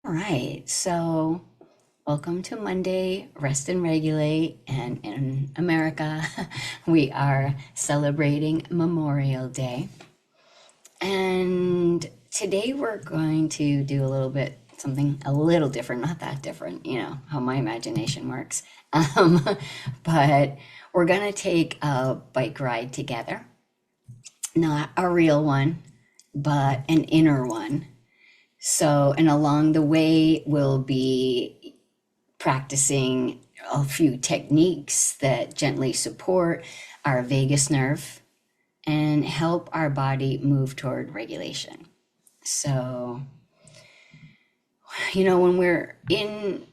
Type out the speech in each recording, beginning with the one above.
All right, so welcome to Monday, Rest and Regulate. And in America, we are celebrating Memorial Day. And today we're going to do a little bit something a little different, not that different, you know, how my imagination works. Um, but we're going to take a bike ride together, not a real one, but an inner one. So, and along the way, we'll be practicing a few techniques that gently support our vagus nerve and help our body move toward regulation. So, when we're in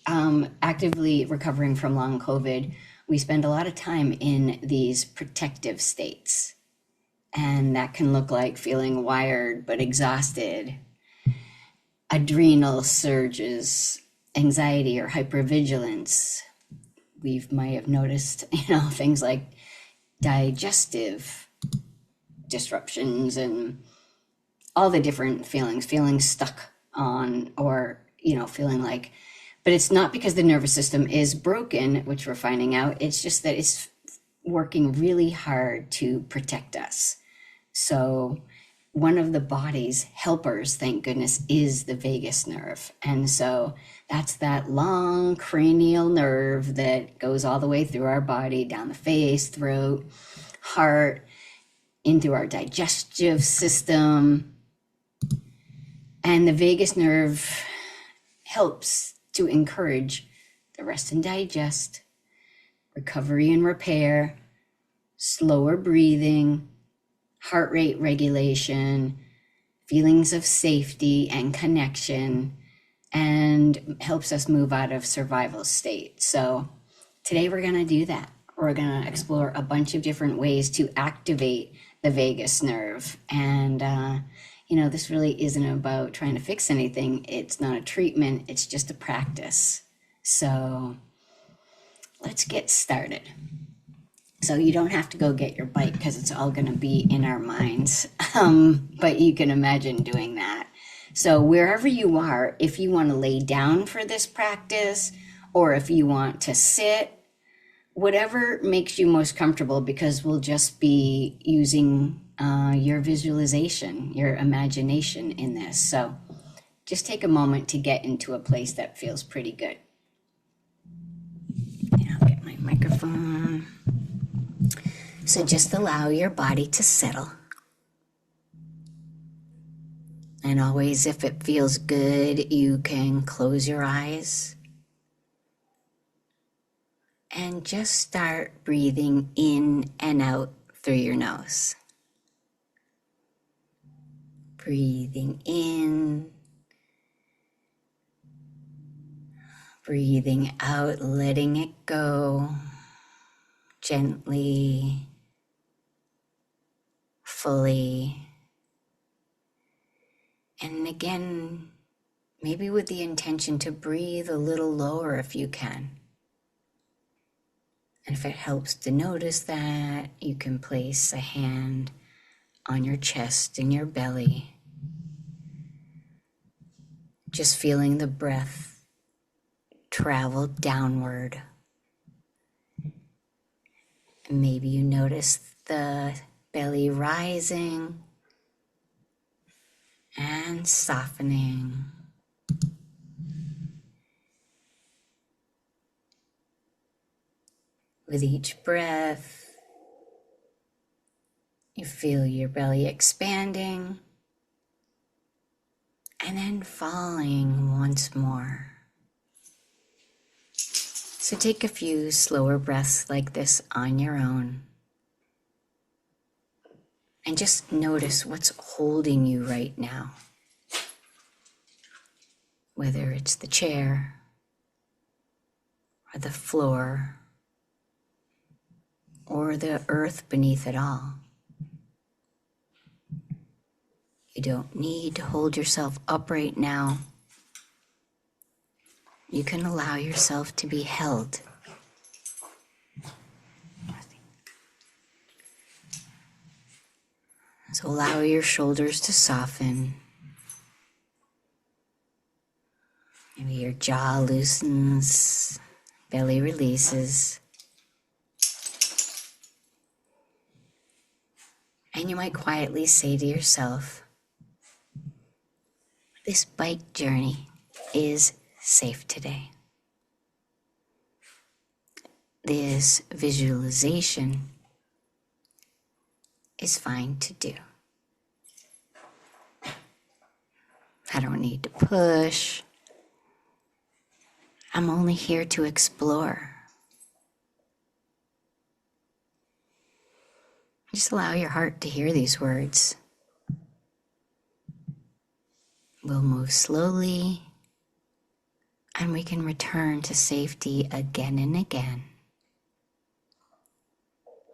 actively recovering from long COVID, we spend a lot of time in these protective states. And that can look like feeling wired but exhausted, adrenal surges, anxiety or hypervigilance. We might have noticed, things like digestive disruptions and all the different feeling stuck on, or, feeling like, but it's not because the nervous system is broken, which we're finding out. It's just that it's working really hard to protect us. So one of the body's helpers, thank goodness, is the vagus nerve. And so that's that long cranial nerve that goes all the way through our body, down the face, throat, heart, into our digestive system. And the vagus nerve helps to encourage the rest and digest, recovery and repair, slower breathing, heart rate regulation, feelings of safety and connection, and helps us move out of survival state. So today we're going to do that. We're going to explore a bunch of different ways to activate the vagus nerve. And, this really isn't about trying to fix anything. It's not a treatment. It's just a practice. So let's get started. So you don't have to go get your bike because it's all going to be in our minds. But you can imagine doing that. So wherever you are, if you want to lay down for this practice, or if you want to sit, whatever makes you most comfortable, because we'll just be using your visualization, your imagination in this. So just take a moment to get into a place that feels pretty good. And I'll get my microphone. So just allow your body to settle. And always, if it feels good, you can close your eyes. And just start breathing in and out through your nose. Breathing in. Breathing out, letting it go gently, fully. And again, maybe with the intention to breathe a little lower if you can. And if it helps to notice that, you can place a hand on your chest and your belly, just feeling the breath travel downward. And maybe you notice the belly rising and softening. With each breath, you feel your belly expanding and then falling once more. So take a few slower breaths like this on your own. And just notice what's holding you right now. Whether it's the chair or the floor or the earth beneath it all. You don't need to hold yourself up right now. You can allow yourself to be held. So allow your shoulders to soften. Maybe your jaw loosens, belly releases. And you might quietly say to yourself, this bike journey is safe today. This visualization is fine to do. I don't need to push. I'm only here to explore. Just allow your heart to hear these words. We'll move slowly, and we can return to safety again and again.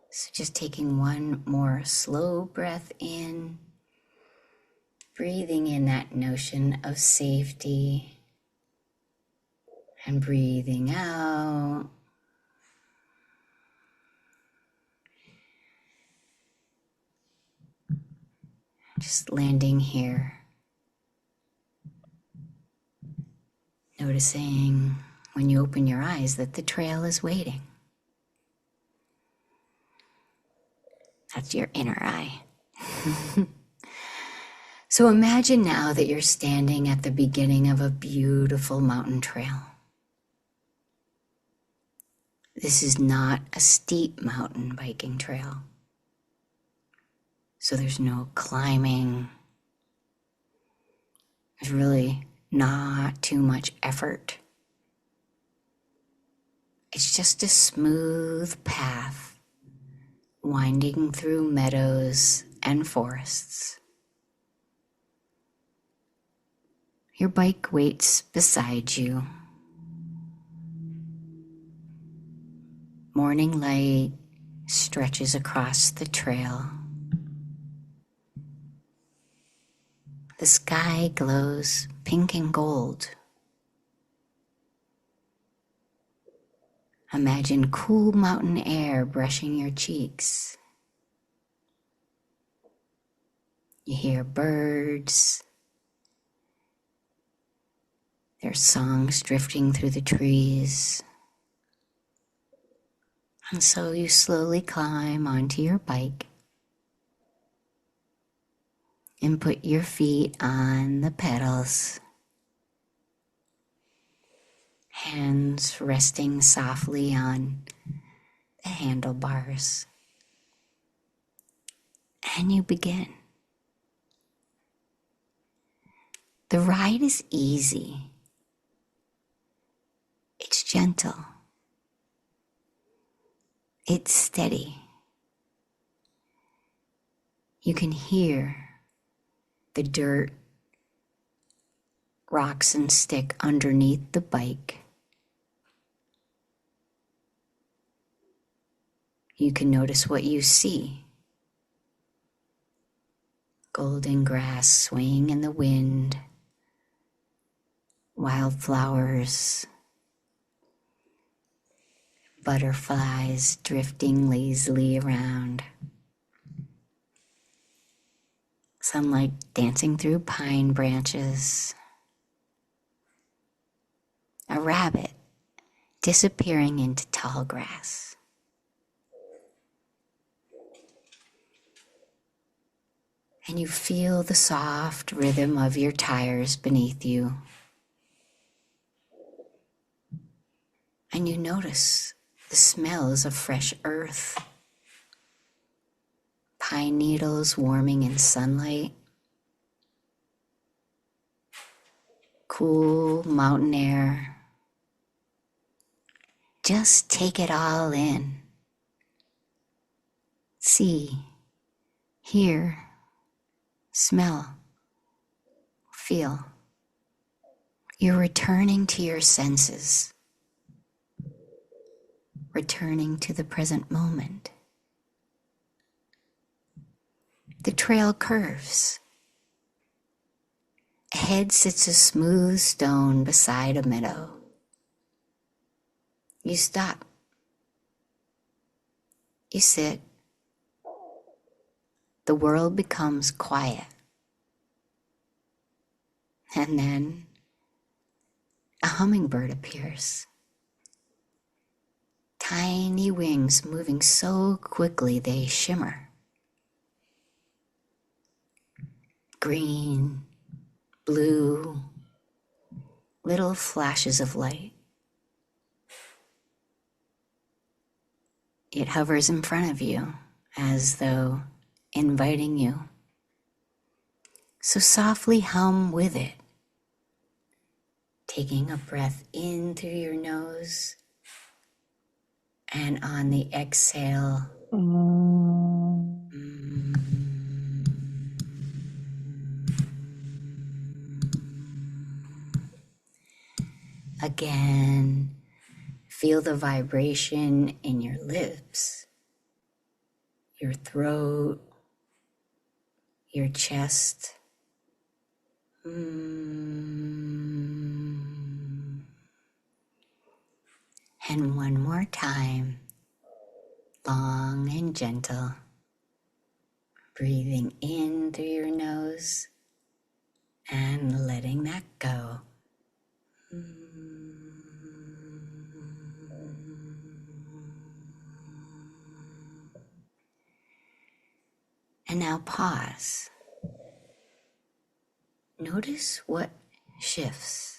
So just taking one more slow breath in, breathing in that notion of safety, and breathing out. Just landing here. Noticing when you open your eyes that the trail is waiting. That's your inner eye. So imagine now that you're standing at the beginning of a beautiful mountain trail. This is not a steep mountain biking trail. So there's no climbing. There's really not too much effort. It's just a smooth path winding through meadows and forests. Your bike waits beside you. Morning light stretches across the trail. The sky glows pink and gold. Imagine cool mountain air brushing your cheeks. You hear birds. Their songs drifting through the trees. And so you slowly climb onto your bike and put your feet on the pedals, hands resting softly on the handlebars. And you begin. The ride is easy. It's gentle. It's steady. You can hear the dirt, rocks, and stick underneath the bike. You can notice what you see. Golden grass swaying in the wind, wildflowers, butterflies drifting lazily around, sunlight dancing through pine branches, a rabbit disappearing into tall grass. And you feel the soft rhythm of your tires beneath you. And you notice the smells of fresh earth, pine needles warming in sunlight, cool mountain air. Just take it all in. See, hear, smell, feel. You're returning to your senses, returning to the present moment. The trail curves. Ahead sits a smooth stone beside a meadow. You stop. You sit. The world becomes quiet. And then a hummingbird appears. Tiny wings moving so quickly they shimmer. Green, blue, little flashes of light. It hovers in front of you as though inviting you. So softly hum with it, taking a breath in through your nose, and on the exhale, again, feel the vibration in your lips, your throat, your chest. And one more time, long and gentle, breathing in through your nose and letting that go. And now pause. Notice what shifts.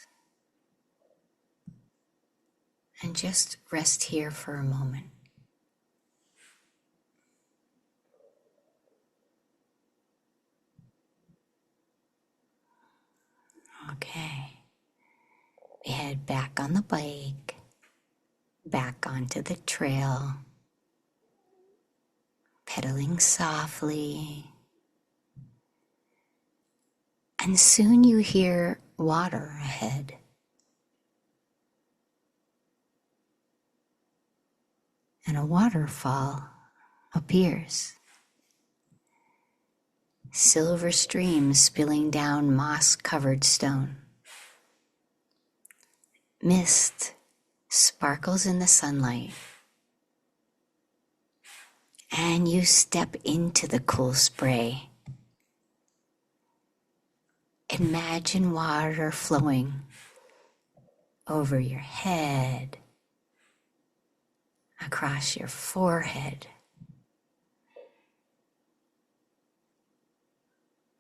And just rest here for a moment. Okay. We head back on the bike, back onto the trail, pedaling softly. And soon you hear water ahead. And a waterfall appears. Silver streams spilling down moss-covered stone. Mist sparkles in the sunlight. And you step into the cool spray. Imagine water flowing over your head, across your forehead,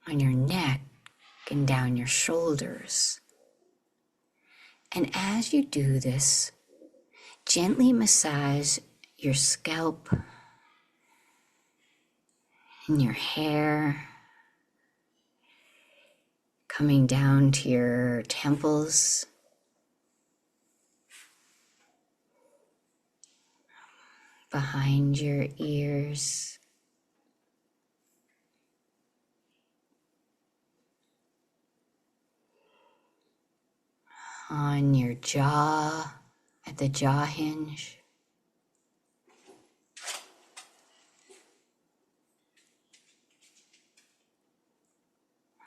on your neck and down your shoulders. And as you do this, gently massage your scalp and your hair, coming down to your temples, behind your ears, on your jaw, at the jaw hinge,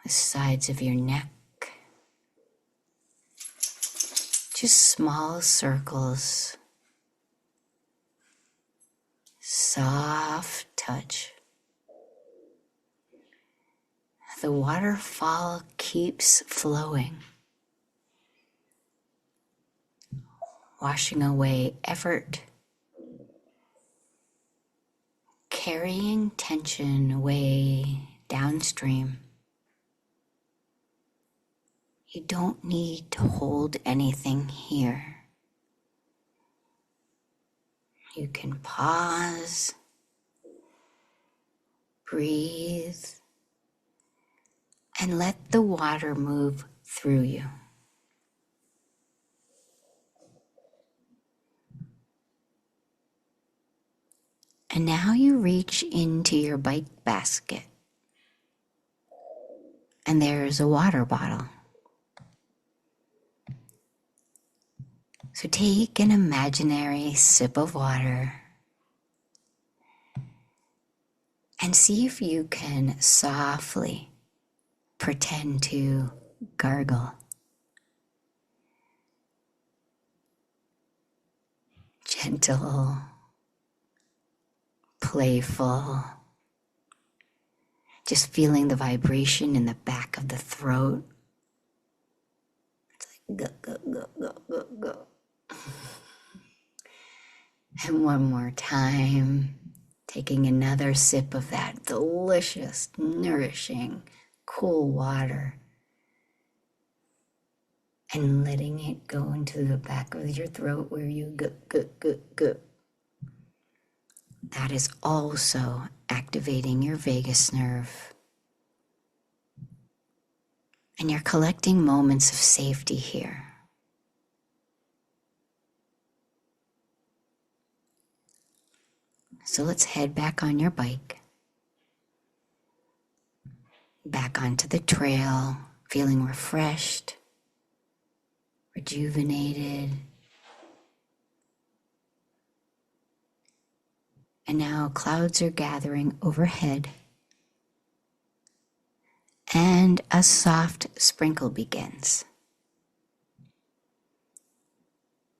the sides of your neck, just small circles, soft touch. The waterfall keeps flowing, washing away effort, carrying tension away downstream. You don't need to hold anything here. You can pause, breathe, and let the water move through you. And now you reach into your bike basket, and there's a water bottle. So take an imaginary sip of water and see if you can softly pretend to gargle. Gentle, playful, just feeling the vibration in the back of the throat. It's Go, go, go, go, go, go. And one more time, taking another sip of that delicious, nourishing, cool water and letting it go into the back of your throat where you go, go, go, go. That is also activating your vagus nerve. And you're collecting moments of safety here. So let's head back on your bike. Back onto the trail, feeling refreshed, rejuvenated. And now clouds are gathering overhead. And a soft sprinkle begins.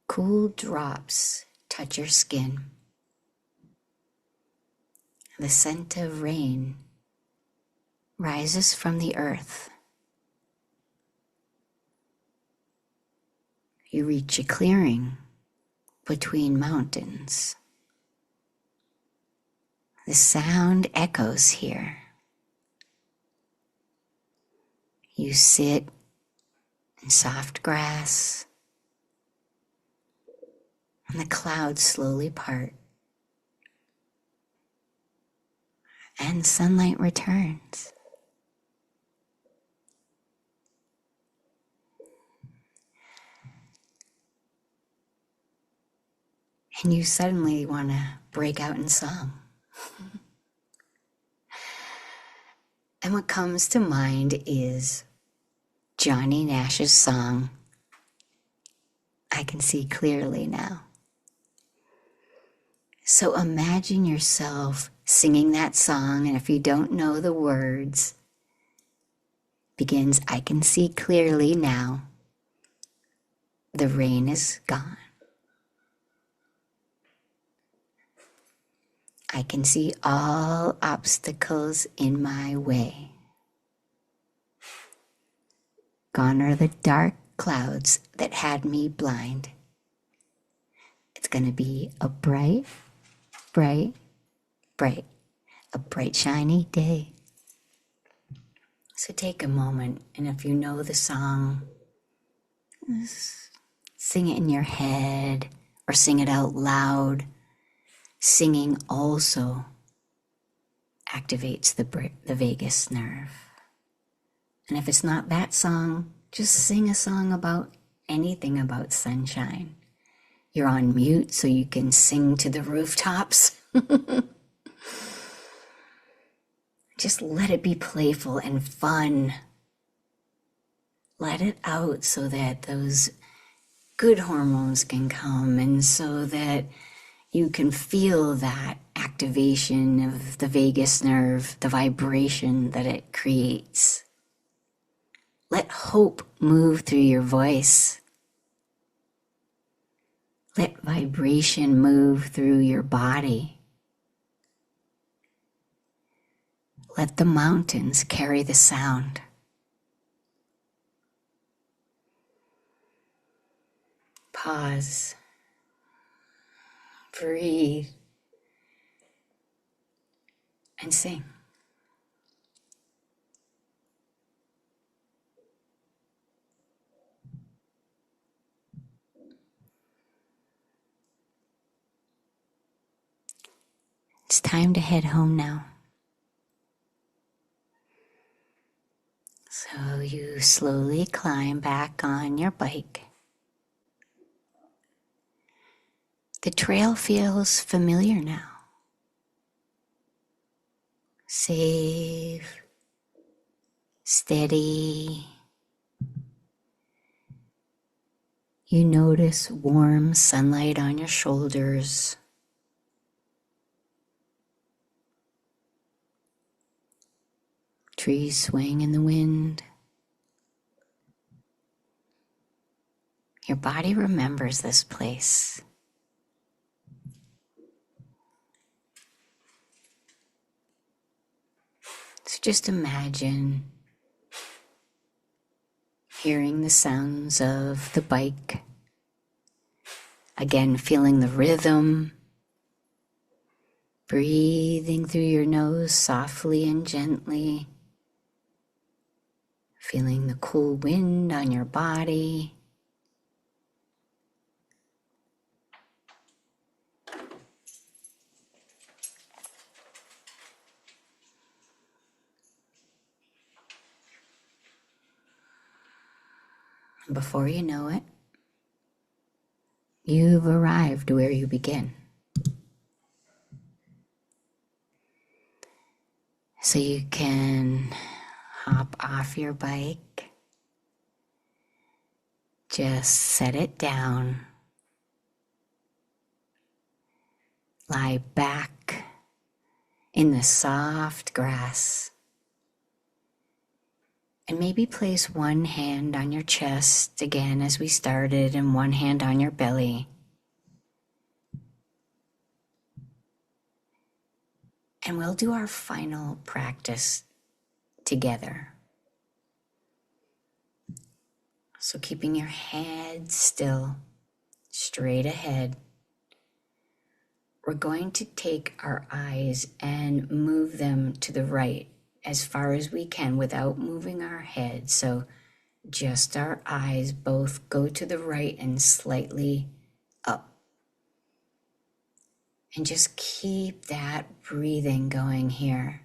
Cool drops touch your skin. The scent of rain rises from the earth. You reach a clearing between mountains. The sound echoes here. You sit in soft grass, and the clouds slowly part, and sunlight returns. And you suddenly want to break out in song. And what comes to mind is Johnny Nash's song, I Can See Clearly Now. So imagine yourself singing that song, and if you don't know the words, begins, I can see clearly now, the rain is gone. I can see all obstacles in my way. Gone are the dark clouds that had me blind. It's going to be a bright, bright, bright, a bright, shiny day. So take a moment, and if you know the song, sing it in your head or sing it out loud. Singing also activates the vagus nerve. And if it's not that song, just sing a song about anything about sunshine. You're on mute so you can sing to the rooftops. Just let it be playful and fun. Let it out so that those good hormones can come, and so that you can feel that activation of the vagus nerve, the vibration that it creates. Let hope move through your voice. Let vibration move through your body. Let the mountains carry the sound. Pause. Breathe. And sing. It's time to head home now. So you slowly climb back on your bike. The trail feels familiar now. Safe, steady. You notice warm sunlight on your shoulders. Trees swing in the wind. Your body remembers this place. So just imagine hearing the sounds of the bike. Again, feeling the rhythm. Breathing through your nose softly and gently. Feeling the cool wind on your body. Before you know it, you've arrived where you begin. So you can hop off your bike, just set it down, lie back in the soft grass, and maybe place one hand on your chest again as we started, and one hand on your belly. And we'll do our final practice together. So keeping your head still, straight ahead, we're going to take our eyes and move them to the right as far as we can without moving our head. So just our eyes both go to the right and slightly up. And just keep that breathing going here.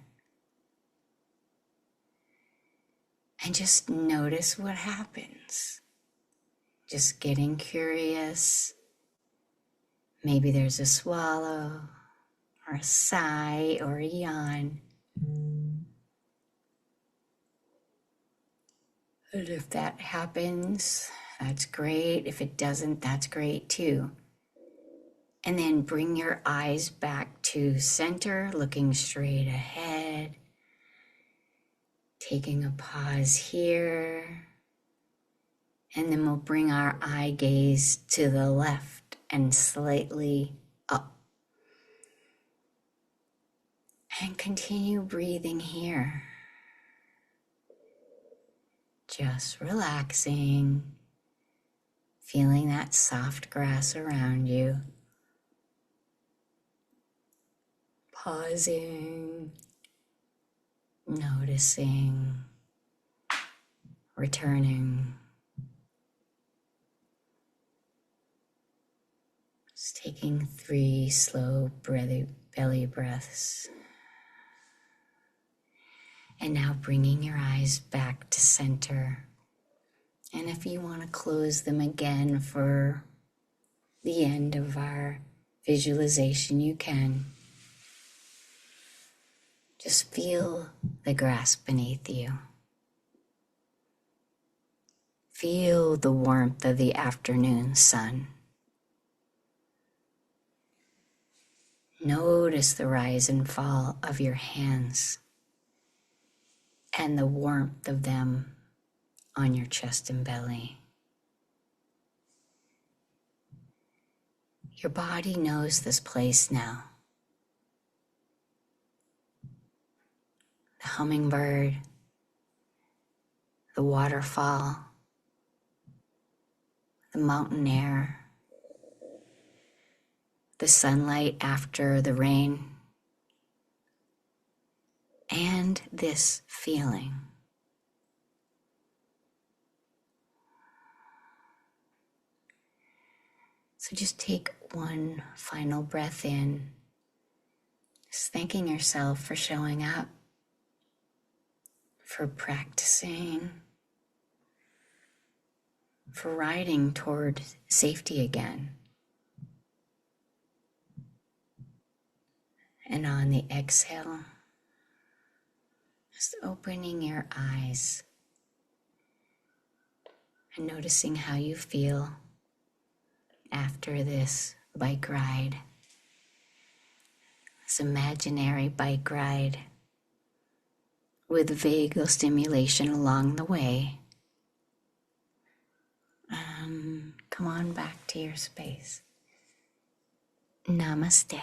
And just notice what happens. Just getting curious. Maybe there's a swallow, or a sigh, or a yawn. And if that happens, that's great. If it doesn't, that's great too. And then bring your eyes back to center, looking straight ahead. Taking a pause here. And then we'll bring our eye gaze to the left and slightly up. And continue breathing here. Just relaxing, feeling that soft grass around you. Pausing, noticing, returning. Just taking 3 slow belly breaths. And now bringing your eyes back to center. And if you want to close them again for the end of our visualization, you can. Just feel the grass beneath you. Feel the warmth of the afternoon sun. Notice the rise and fall of your hands and the warmth of them on your chest and belly. Your body knows this place now. The hummingbird, the waterfall, the mountain air, the sunlight after the rain, and this feeling. So just take one final breath in, just thanking yourself for showing up, for practicing, for riding toward safety again. And on the exhale, just opening your eyes and noticing how you feel after this bike ride, this imaginary bike ride with vagal stimulation along the way. Come on back to your space. Namaste.